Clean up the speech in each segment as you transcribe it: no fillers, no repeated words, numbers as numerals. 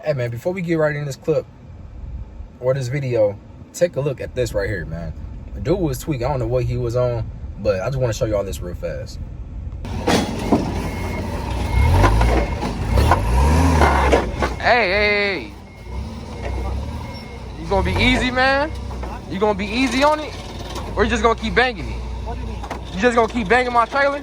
Hey man, before we get right in this clip or this video, take a look at this right here, man. The dude was tweaking. I don't know what he was on, but I just want to show y'all this real fast. Hey. You gonna be easy, man? You gonna be easy on it? Or you just gonna keep banging me? What do you mean? You just gonna keep banging my trailer?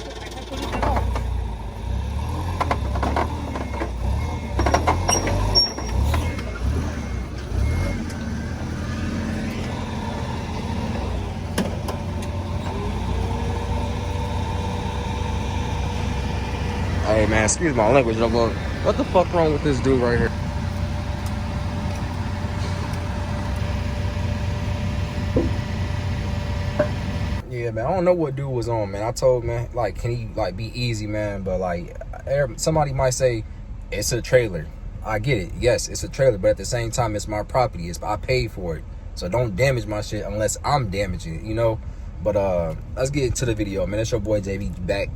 Hey man, excuse my language, but what the fuck wrong with this dude right here? Yeah, man, I don't know what dude was on, man. I told, man, like, can he, like, be easy, man? But, like, somebody might say, it's a trailer. I get it. Yes, it's a trailer, but at the same time, it's my property. I paid for it. So don't damage my shit unless I'm damaging it, you know? But, let's get into the video, man. It's your boy, JB, back.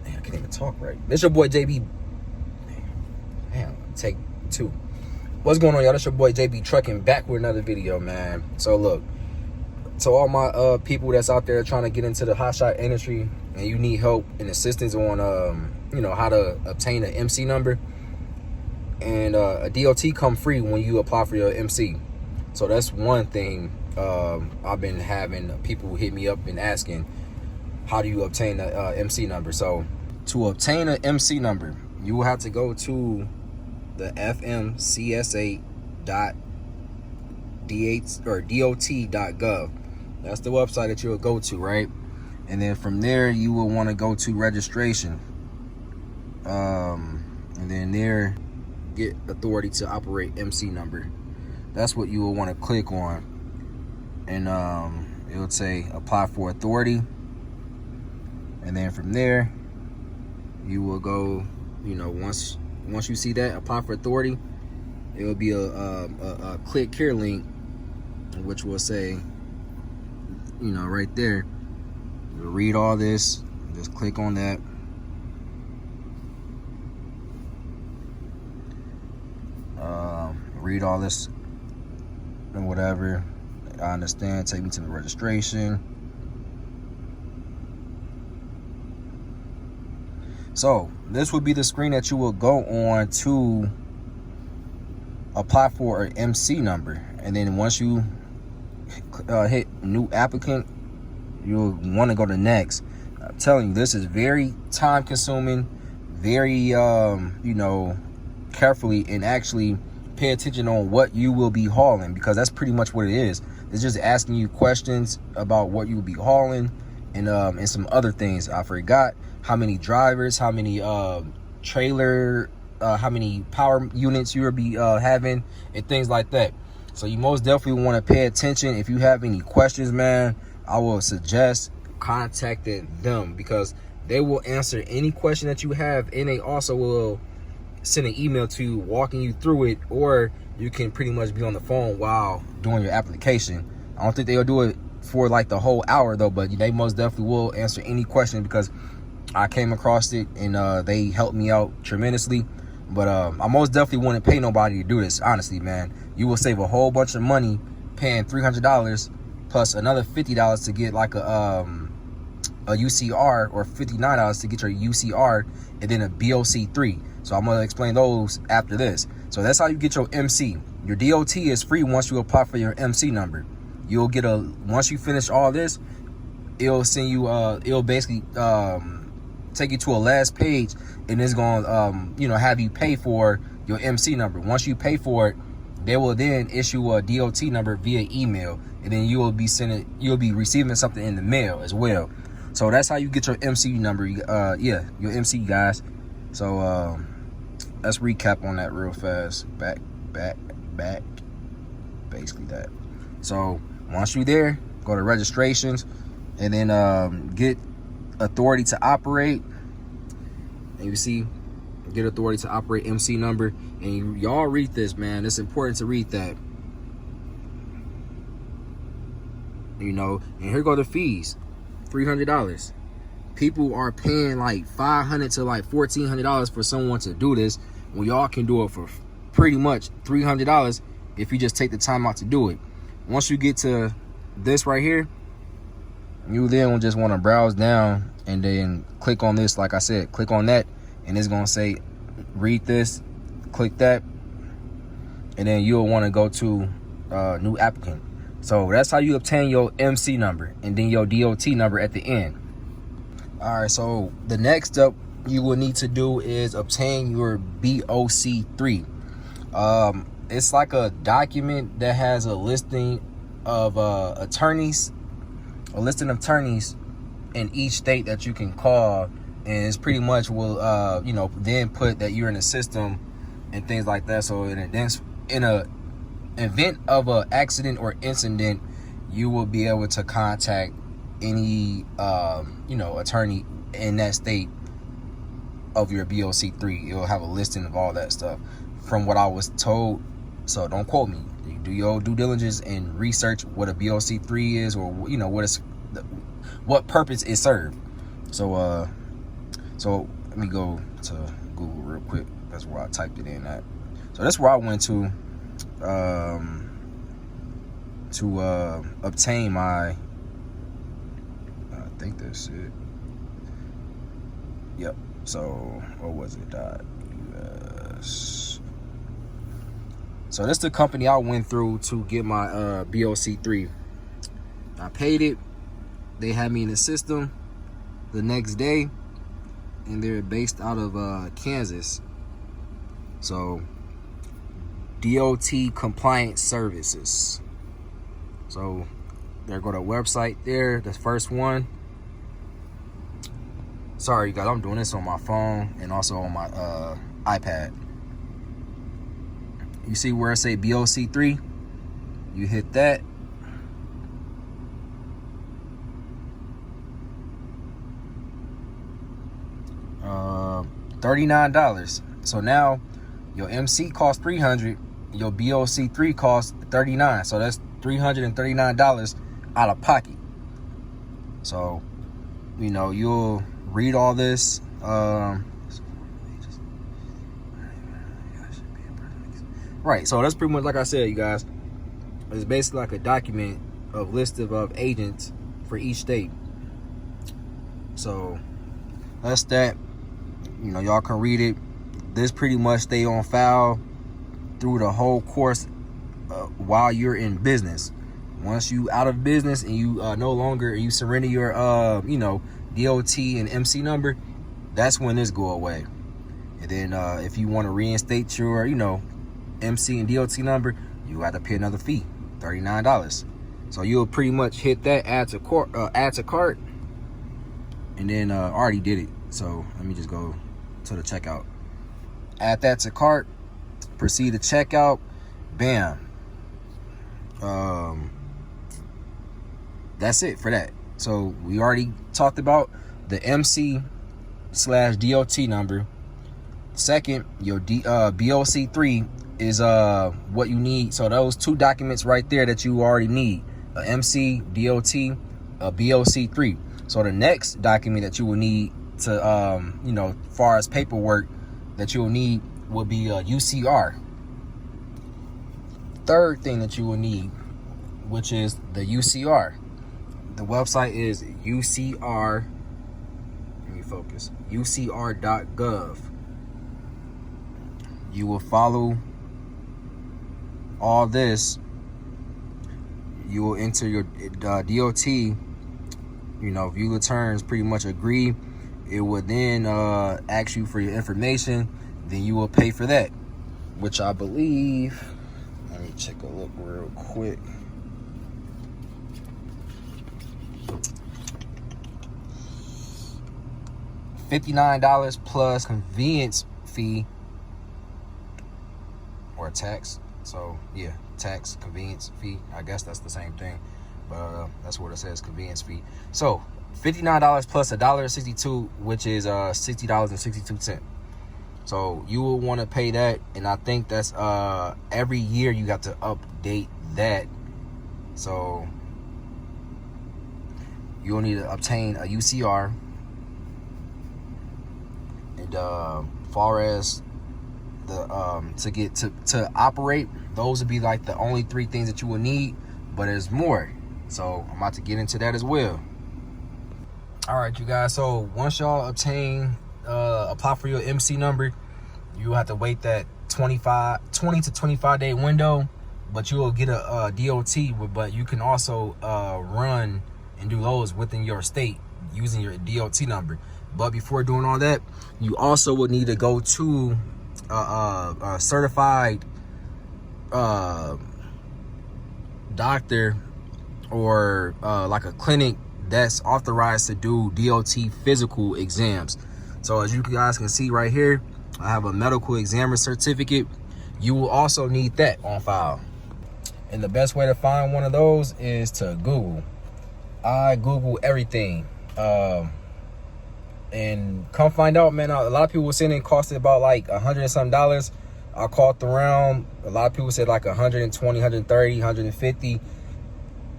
Man, I can't even talk right. It's your boy, JB. Damn, take 2. What's going on, y'all? It's your boy, JB, trucking back with another video, man. So, look. So all my people that's out there trying to get into the hotshot industry and you need help and assistance on you know, how to obtain an MC number, and a DOT come free when you apply for your MC. So that's one thing. I've been having people hit me up and asking, how do you obtain a MC number? So to obtain an MC number, you will have to go to the FMCSA .dot.gov. That's the website that you'll go to, right? And then from there, you will want to go to registration. And then there, get authority to operate MC number. That's what you will want to click on. And it will say apply for authority. And then from there, you will go, you know, once you see that, apply for authority, it will be a click here link, which will say, you know, right there, you'll read all this, just click on that. Read all this and whatever. I understand. Take me to the registration. So this would be the screen that you will go on to apply for an MC number. And then once you hit new applicant, you'll want to go to next. I'm telling you, this is very time consuming, very you know, carefully, and actually pay attention on what you will be hauling, because that's pretty much what it is. It's just asking you questions about what you will be hauling, and some other things. I forgot how many drivers, how many trailer, how many power units you will be having, and things like that. So you most definitely want to pay attention. If you have any questions, man, I will suggest contacting them, because they will answer any question that you have, and they also will send an email to you walking you through it, or you can pretty much be on the phone while doing your application. I don't think they'll do it for like the whole hour though, but they most definitely will answer any question, because I came across it and they helped me out tremendously. But I most definitely wouldn't pay nobody to do this, honestly, man. You will save a whole bunch of money paying $300 plus another $50 to get like a UCR, or $59 to get your UCR, and then a BOC3. So I'm gonna explain those after this. So that's how you get your MC. Your DOT is free once you apply for your MC number. You'll get once you finish all this, it'll send you it'll basically take you to a last page, and it's gonna you know, have you pay for your MC number. Once you pay for it, they will then issue a DOT number via email, and then you'll be receiving something in the mail as well. So that's how you get your MC number. Yeah, your MC, guys. So let's recap on that real fast. Back, basically that. So once you're there, go to registrations, and then get authority to operate. And you see, get authority to operate MC number. And y'all read this, man. It's important to read that. You know, and here go the fees. $300. People are paying like $500 to like $1,400 for someone to do this, when y'all can do it for pretty much $300 if you just take the time out to do it. Once you get to this right here, you then will just want to browse down and then click on this. Like I said, click on that, and it's gonna say read this. Click that, and then you'll want to go to new applicant. So that's how you obtain your MC number and then your DOT number at the end. All right, so the next step you will need to do is obtain your BOC3. It's like a document that has a listing of attorneys, a listing of attorneys in each state that you can call, and it's pretty much will then put that you're in the system and things like that. So in a event of an accident or incident, you will be able to contact any attorney in that state of your BOC3. It'll have a listing of all that stuff from what I was told. So don't quote me. You do your due diligence and research what a BOC3 is, or what purpose it served. So let me go to Google real quick. That's where I typed it in at. So that's where I went to obtain my, I think that's it. Yep. So what was it? .us. So that's the company I went through to get my BOC3. I paid it. They had me in the system the next day, and they're based out of Kansas. So DOT Compliance Services. So there go to website there, the first one. Sorry, you guys, I'm doing this on my phone and also on my iPad. You see where it say BOC3? You hit that. $39. So now your MC costs $300, your BOC3 costs $39. So that's $339 out of pocket. So, you'll read all this. Right, so that's pretty much, like I said, you guys, it's basically like a document of list of agents for each state. So that's that. Y'all can read it. This pretty much stay on file through the whole course while you're in business. Once you out of business and you no longer, you surrender your DOT and MC number, that's when this go away. And then if you want to reinstate your MC and DOT number, you got to pay another fee, $39. So you'll pretty much hit that add to cart, and then I already did it. So let me just go to the checkout. Add that to cart, proceed to checkout, bam. That's it for that. So we already talked about the MC/DOT number. Second, your BOC3 is what you need. So those two documents right there that you already need, a MC, DOT, a BOC3. So the next document that you will need to far as paperwork that you'll need will be a UCR. Third thing that you will need, which is the UCR. The website is UCR. Let me focus. UCR.gov. You will follow all this. You will enter your DOT. View the terms, pretty much agree. It will then ask you for your information. Then you will pay for that, which I believe. Let me check a look real quick. $59 plus convenience fee or tax. So yeah, tax, convenience fee. I guess that's the same thing, but that's what it says, convenience fee. So $59 plus $1.62, which is $60.62. So you will want to pay that, and I think that's every year you got to update that. So you'll need to obtain a UCR. And far as to get to operate. Those would be like the only 3 things that you will need, but there's more. So I'm about to get into that as well. All right, you guys. So once y'all apply for your MC number, you have to wait that 20 to 25 day window, but you will get a DOT. But you can also run and do those within your state using your DOT number. But before doing all that, you also would need to go to a certified doctor or like a clinic that's authorized to do DOT physical exams. So as you guys can see right here, I have a medical examiner certificate. You will also need that on file. And the best way to find one of those is to Google. I Google everything. And come find out, man, a lot of people were saying it costed about like $100 and something. I called around. A lot of people said like 120, 130, 150.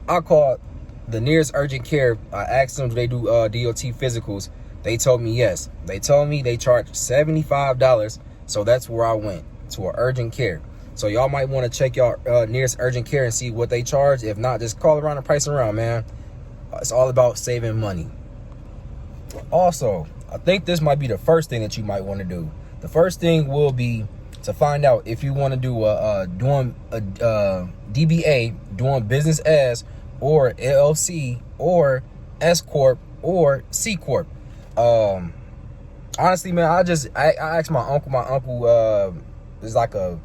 I called the nearest urgent care. I asked them, do they do DOT physicals? They told me yes. They told me they charge $75. So that's where I went, to an urgent care. So y'all might want to check y'all nearest urgent care and see what they charge. If not, just call around and price around, man. It's all about saving money. Also, I think this might be the first thing that you might want to do. The first thing will be to find out if you want to do doing a DBA, doing business as, or LLC, or S Corp, or C Corp. Honestly, man, I asked my uncle. My uncle is like a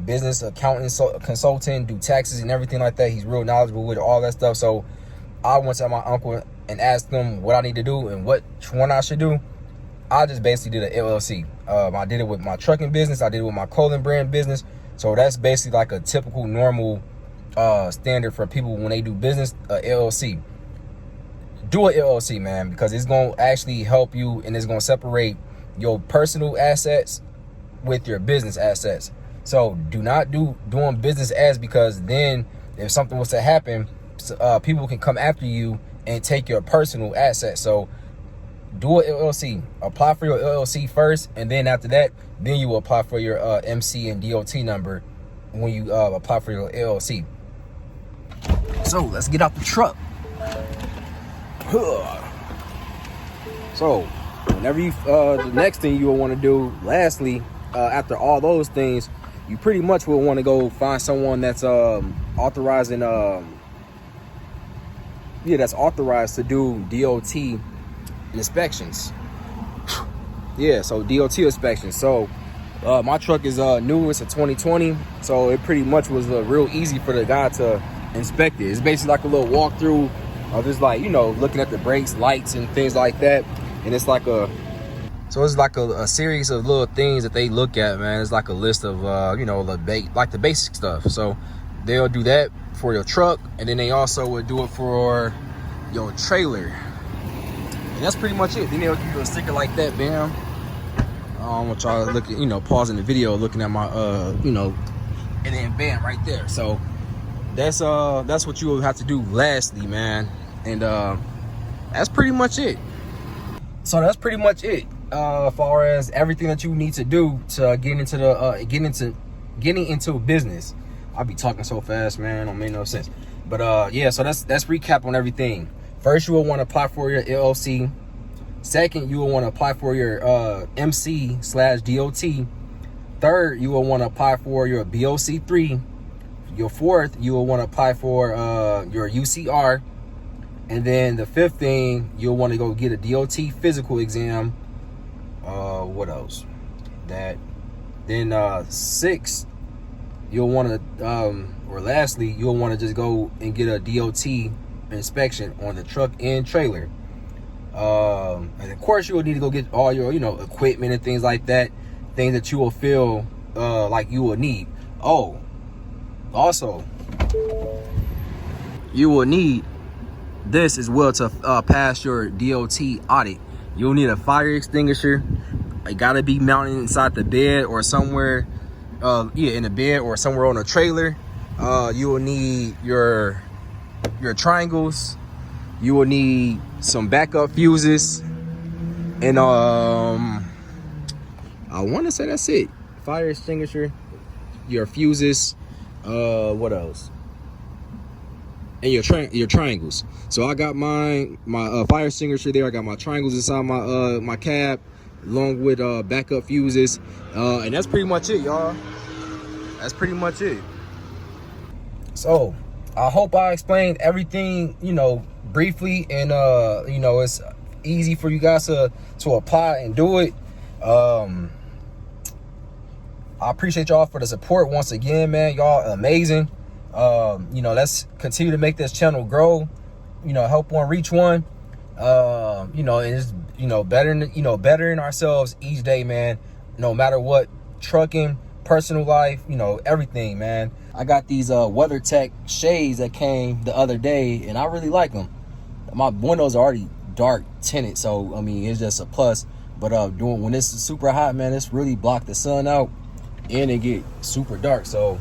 business accountant, consultant, do taxes and everything like that. He's real knowledgeable with all that stuff. So I went to my uncle and asked them what I need to do and which one I should do. I just basically did an LLC. I did it with my trucking business. I did it with my clothing brand business. So that's basically like a typical normal standard for people when they do business, LLC. Do an LLC, man, because it's going to actually help you and it's going to separate your personal assets with your business assets. So do not doing business as, because then if something was to happen, people can come after you and take your personal assets. So do an LLC. Apply for your LLC first, and then after that, then you will apply for your MC and DOT number when you apply for your LLC. So let's get out the truck. So whenever you the next thing you will want to do, lastly, after all those things, you pretty much will want to go find someone that's authorizing that's authorized to do DOT inspections. Yeah, so DOT inspections. So my truck is new. It's a 2020, so it pretty much was real easy for the guy to inspect it. It's basically like a little walkthrough of just like, looking at the brakes, lights, and things like that. And it's like a series of little things that they look at, man. It's like a list of the basic stuff. So they'll do that for your truck, and then they also would do it for your trailer. And that's pretty much it. Then they'll give you a sticker like that, bam. I don't want y'all looking, pausing the video, looking at my, and then bam, right there. So that's what you will have to do lastly, man. And that's pretty much it. So that's pretty much it. As far as everything that you need to do to get into the getting into business. I'll be talking so fast, man. Don't make no sense. But yeah, so that's recap on everything. First, you will want to apply for your LLC. Second, you will want to apply for your MC/DOT. Third, you will want to apply for your BOC3. Your fourth, you will want to apply for your UCR. And then the fifth thing, you'll want to go get a DOT physical exam. What else? Then sixth, you'll want to, or lastly, you'll want to just go and get a DOT inspection on the truck and trailer. And of course, you will need to go get all your, equipment and things like that, things that you will feel like you will need. Oh, also, you will need this as well to pass your DOT audit. You'll need a fire extinguisher. It gotta be mounted inside the bed or somewhere, in the bed or somewhere on a trailer. You will need your triangles. You will need some backup fuses, and I want to say that's it fire extinguisher, your fuses, what else? And your triangles. So I got my fire extinguisher there. I got my triangles inside my cab, along with backup fuses, and that's pretty much it, y'all. That's pretty much it. So I hope I explained everything, you know, briefly, and you know, it's easy for you guys to apply and do it. I appreciate y'all for the support once again, man. Y'all amazing. You know, let's continue to make this channel grow, you know, help one reach one. You know, and it's, you know, bettering ourselves each day, man. No matter what, trucking, personal life, you know, everything, man. I got these WeatherTech shades that came the other day, and I really like them. My windows are already dark tinted, so I mean, it's just a plus. But when it's super hot, man, it's really block the sun out, and it get super dark. So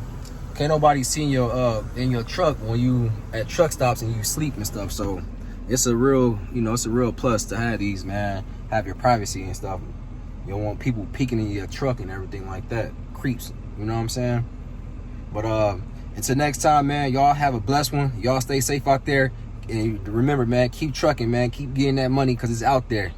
can't nobody see your in your truck when you at truck stops and you sleep and stuff. So it's a real, you know, it's a real plus to have these, man. Have your privacy and stuff. You don't want people peeking in your truck and everything like that. Creeps, you know what I'm saying? But until next time, man, y'all have a blessed one. Y'all stay safe out there. And remember, man, keep trucking, man. Keep getting that money because it's out there.